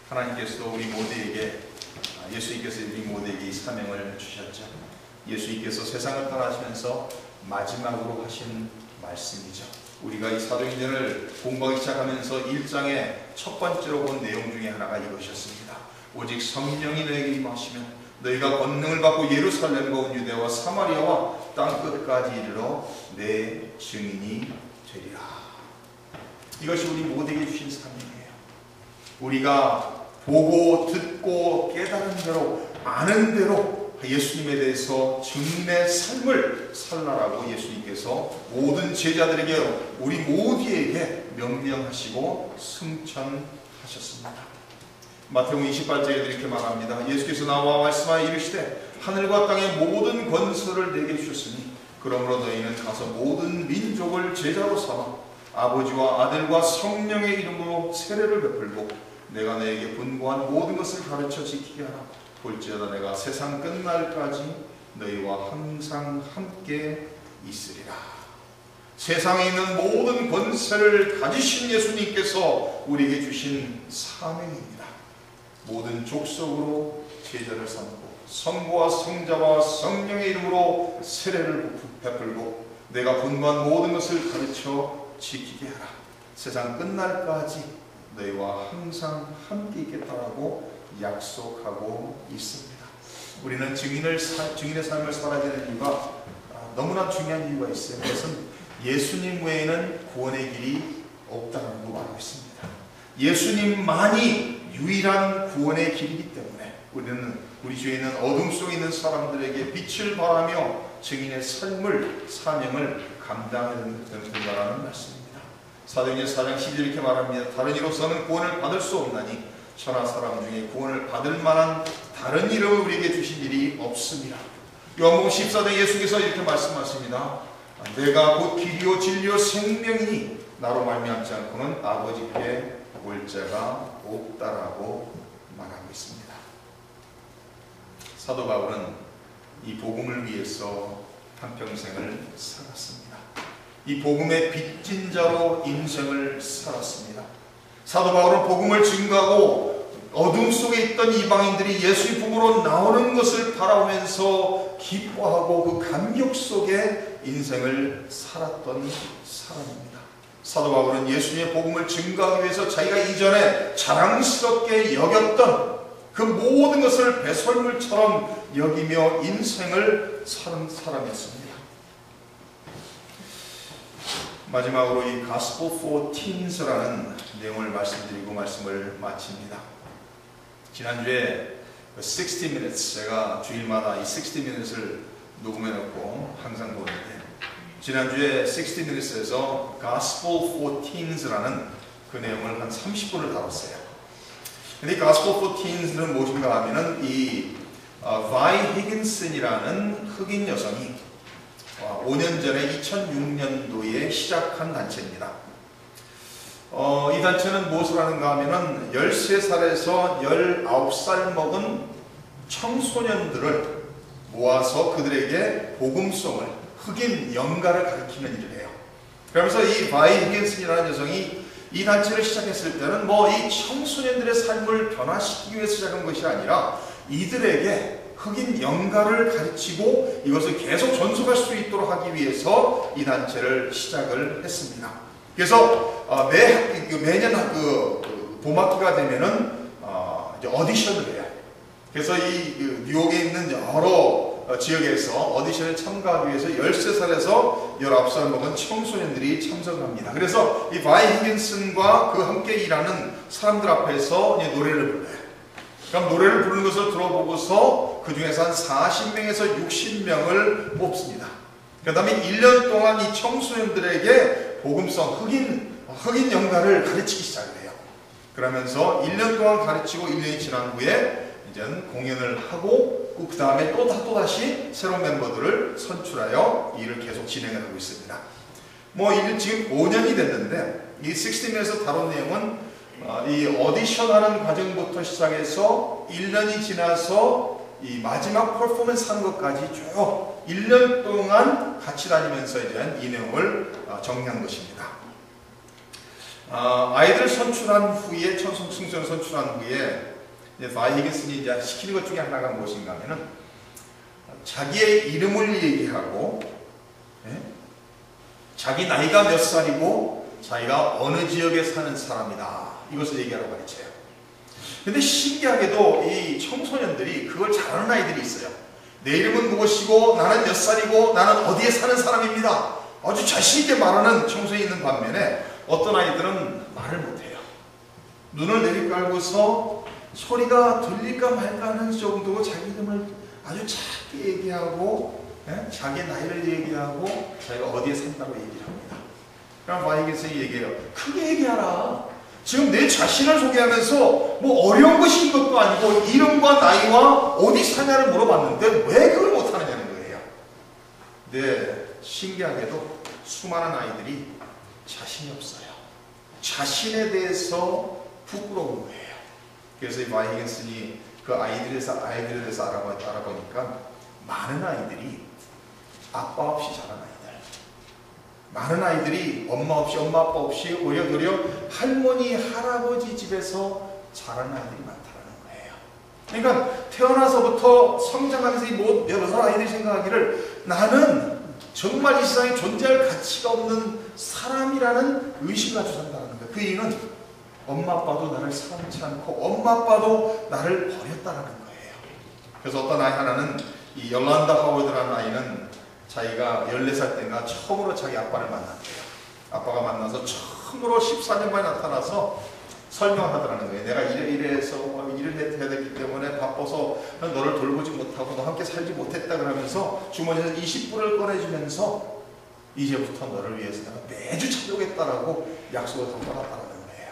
하나님께서도 우리 모두에게, 예수님께서 우리 모두에게 이 사명을 주셨죠. 예수님께서 세상을 떠나시면서 마지막으로 하신 말씀이죠. 우리가 이 사도행전을 공부하기 시작하면서 1장의 첫 번째로 본 내용 중에 하나가 이것이었습니다. 오직 성령이 너에게 임하시면 너희가 권능을 받고 예루살렘과 온 유대와 사마리아와 땅 끝까지 이르러 내 증인이 되리라. 이것이 우리 모두에게 주신 사명이에요. 우리가 보고 듣고 깨달은 대로, 아는 대로 예수님에 대해서 증인의 삶을 살라라고 예수님께서 모든 제자들에게, 우리 모두에게 명령하시고 승천하셨습니다. 마태복음 28장에 이렇게 말합니다. 예수께서 나와 말씀하여 이르시되 하늘과 땅의 모든 권세를 내게 주셨으니 그러므로 너희는 가서 모든 민족을 제자로 삼아 아버지와 아들과 성령의 이름으로 세례를 베풀고 내가 너에게 분부한 모든 것을 가르쳐 지키게 하라. 볼지어다 내가 세상 끝날까지 너희와 항상 함께 있으리라. 세상에 있는 모든 권세를 가지신 예수님께서 우리에게 주신 사명입니다. 모든 족속으로 제자를 삼고 성부와 성자와 성령의 이름으로 세례를 베풀고 내가 분부한 모든 것을 가르쳐 지키게 하라. 세상 끝날까지 너희와 항상 함께 있겠다라고 약속하고 있습니다. 우리는 증인의 삶을 살아야 되는 이유가 너무나 중요한 이유가 있어요. 그것은 예수님 외에는 구원의 길이 없다는 거 알고 있습니다. 예수님만이 유일한 구원의 길이기 때문에 우리는 우리 주위에 있는 어둠 속에 있는 사람들에게 빛을 발하며 증인의 삶을, 사명을 감당해야 된다는 말씀입니다. 사도행전 4장 12절 이렇게 말합니다. 다른 이로서는 구원을 받을 수 없나니 천하 사람 중에 구원을 받을 만한 다른 이름을 우리에게 주신 일이 없습니다. 요한복음 14장 예수께서 이렇게 말씀하십니다. 내가 곧 길이요 진리요 생명이니 나로 말미암지 않고는 아버지께 올 자가 없다라고 말하고 있습니다. 사도 바울은 이 복음을 위해서 한평생을 살았습니다. 이 복음의 빚진 자로 인생을 살았습니다. 사도 바울은 복음을 증거하고 어둠 속에 있던 이방인들이 예수의 복음으로 나오는 것을 바라보면서 기뻐하고 그 감격 속에 인생을 살았던 사람입니다. 사도 바울은 예수님의 복음을 증거하기 위해서 자기가 이전에 자랑스럽게 여겼던 그 모든 것을 배설물처럼 여기며 인생을 사는 사람이었습니다. 마지막으로 이 Gospel for Teens라는 내용을 말씀드리고 말씀을 마칩니다. 지난주에 60 Minutes, 제가 주일마다 이 60 Minutes을 녹음해 놓고 항상 보는데 지난주에 60 Minutes에서 Gospel for Teens라는 그 내용을 한 30분을 다뤘어요. 근데 이 Gospel for Teens는 무엇인가 하면은 이 바이 히긴슨이라는 흑인 여성이 5년 전에 2006년도에 시작한 단체입니다. 이 단체는 무엇을 하는가 하면은 13살에서 19살 먹은 청소년들을 모아서 그들에게 복음성을, 흑인 연가를 가르치는 일을 해요. 그러면서 이 바이 히긴슨이라는 여성이 이 단체를 시작했을 때는 이 청소년들의 삶을 변화시키기 위해서 시작한 것이 아니라 이들에게 흑인 연가를 가르치고 이것을 계속 전속할 수 있도록 하기 위해서 이 단체를 시작을 했습니다. 그래서 매년 봄학기가 되면은 이제 오디션을 해요. 그래서 이 뉴욕에 있는 여러 지역에서 오디션에 참가하기 위해서 13살에서 19살 먹은 청소년들이 참석합니다. 그래서 이 바이 히긴슨과 그 함께 일하는 사람들 앞에서 이제 노래를 불러요. 그럼 노래를 부르는 것을 들어보고서 그 중에서 한 40명에서 60명을 뽑습니다. 그 다음에 1년 동안 이 청소년들에게 복음성, 흑인 연가를 가르치기 시작을 해요. 그러면서 1년 동안 가르치고 1년이 지난 후에 이제는 공연을 하고 그 다음에 또다시 새로운 멤버들을 선출하여 일을 계속 진행을 하고 있습니다. 지금 5년이 됐는데 이 60minutes에서 다룬 내용은 이 오디션하는 과정부터 시작해서 1년이 지나서 이 마지막 퍼포먼스 하는 것까지 쭉 1년 동안 같이 다니면서 이제 이 내용을 정리한 것입니다. 아이들을 선출한 후에 청소년 선출한 후에 바이히긴슨이 이제 시키는 것 중에 하나가 무엇인가 하면은 자기의 이름을 얘기하고 자기 나이가 몇 살이고 자기가 어느 지역에 사는 사람이다 이것을 얘기하라고 가르쳐요. 근데 신기하게도 이 청소년들이 그걸 잘하는 아이들이 있어요. 내 이름은 무엇이고 나는 몇 살이고 나는 어디에 사는 사람입니다. 아주 자신있게 말하는 청소년이 있는 반면에 어떤 아이들은 말을 못해요. 눈을 내리깔고서 소리가 들릴까 말까 하는 정도로 자기 이름을 아주 작게 얘기하고 자기 나이를 얘기하고 자기가 어디에 산다고 얘기를 합니다. 그럼 바이긴슨이 얘기해요. 크게 얘기하라. 지금 내 자신을 소개하면서 뭐 어려운 것인 것도 아니고 이름과 나이와 어디 사냐를 물어봤는데 왜 그걸 못하느냐는 거예요. 근데 신기하게도 수많은 아이들이 자신이 없어요. 자신에 대해서 부끄러운 거예요. 그래서 이 바이긴슨이 그 아이들에 대해서 알아보니까 많은 아이들이 아빠 없이 자란 아이들, 많은 아이들이 엄마 없이 엄마 아빠 없이 오히려 할머니 할아버지 집에서 자란 아이들이 많다는 거예요. 그러니까 태어나서부터 성장하면서 여러 아이들이 생각하기를 나는 정말 이 세상에 존재할 가치가 없는 사람이라는 의식을 가지고 산다는 거예요. 그 이유는 엄마 아빠도 나를 사랑치 않고 엄마 아빠도 나를 버렸다는 거예요. 그래서 어떤 아이 하나는 이 열란다 하워드라는 아이는 자기가 14살 때인가 처음으로 자기 아빠를 만났대요. 아빠가 만나서 처음으로 14년 만에 나타나서 설명을 하더라는 거예요. 내가 이래서 일을 해야 되기 때문에 바빠서 너를 돌보지 못하고 너 함께 살지 못했다 그러면서 주머니에서 20불을 꺼내주면서 이제부터 너를 위해서 내가 매주 찾아오겠다라고 약속을 하고 떠났다는 거예요.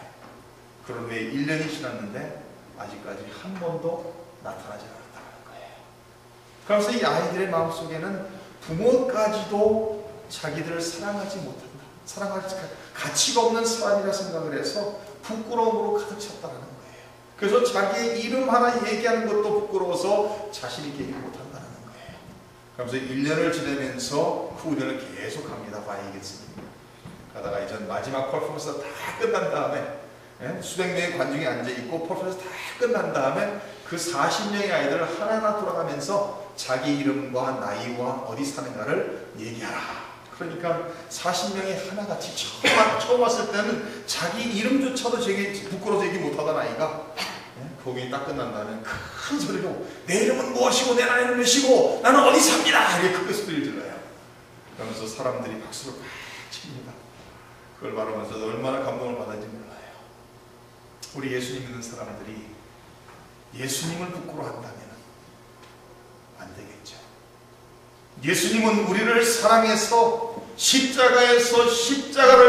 그런 후에 1년이 지났는데 아직까지 한 번도 나타나지 않았다는 거예요. 그래서 이 아이들의 마음속에는 부모까지도 자기들을 사랑하지 못한다. 사랑할 가치가 없는 사람이라 생각을 해서 부끄러움으로 가득 찼다는 거예요. 그래서 자기의 이름 하나 얘기하는 것도 부끄러워서 자신 있게 얘기 못한다는 거예요. 그러면서 1년을 지내면서 후년을 계속합니다. 바이긴슨이. 가다가 이제 마지막 퍼포먼스가 다 끝난 다음에 수백 명의 관중이 앉아있고 퍼포먼스 다 끝난 다음에 그 40명의 아이들을 하나하나 돌아가면서 자기 이름과 나이와 어디 사는가를 얘기하라. 그러니까 40명이 하나같이 처음 왔을 때는 자기 이름조차도 되게 부끄러워서 얘기 못하던 아이가 거기 딱 끝난 다음에 큰 소리로 내 이름은 무엇이고 내 나이는 몇이고 나는 어디 삽니다. 이렇게 크게 소리를 질러요. 그러면서 사람들이 박수를 팍 칩니다. 그걸 바라보면서 얼마나 감동을 받았는지 몰라요. 우리 예수님 믿는 사람들이 예수님을 부끄러워한다면 안 되겠죠. 예수님은 우리를 사랑해서 십자가를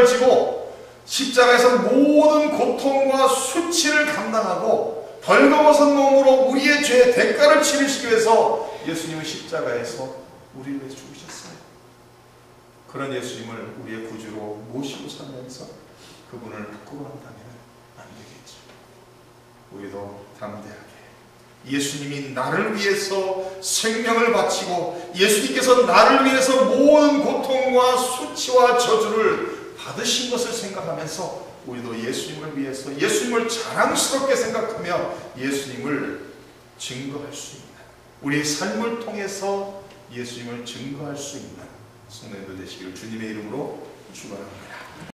지고 십자가에서 모든 고통과 수치를 감당하고 벌거벗은 몸으로 우리의 죄의 대가를 치르시기 위해서 예수님은 십자가에서 우리를 위해 죽으셨어요. 그런 예수님을 우리의 구주로 모시고 살면서 그분을 부끄러워한다면 안 되겠죠. 우리도 담대하게 예수님이 나를 위해서 생명을 바치고 예수님께서 나를 위해서 모든 고통과 수치와 저주를 받으신 것을 생각하면서 우리도 예수님을 위해서 예수님을 자랑스럽게 생각하며 예수님을 증거할 수 있는 우리의 삶을 통해서 예수님을 증거할 수 있는 성도님들 되시기를 주님의 이름으로 축원합니다.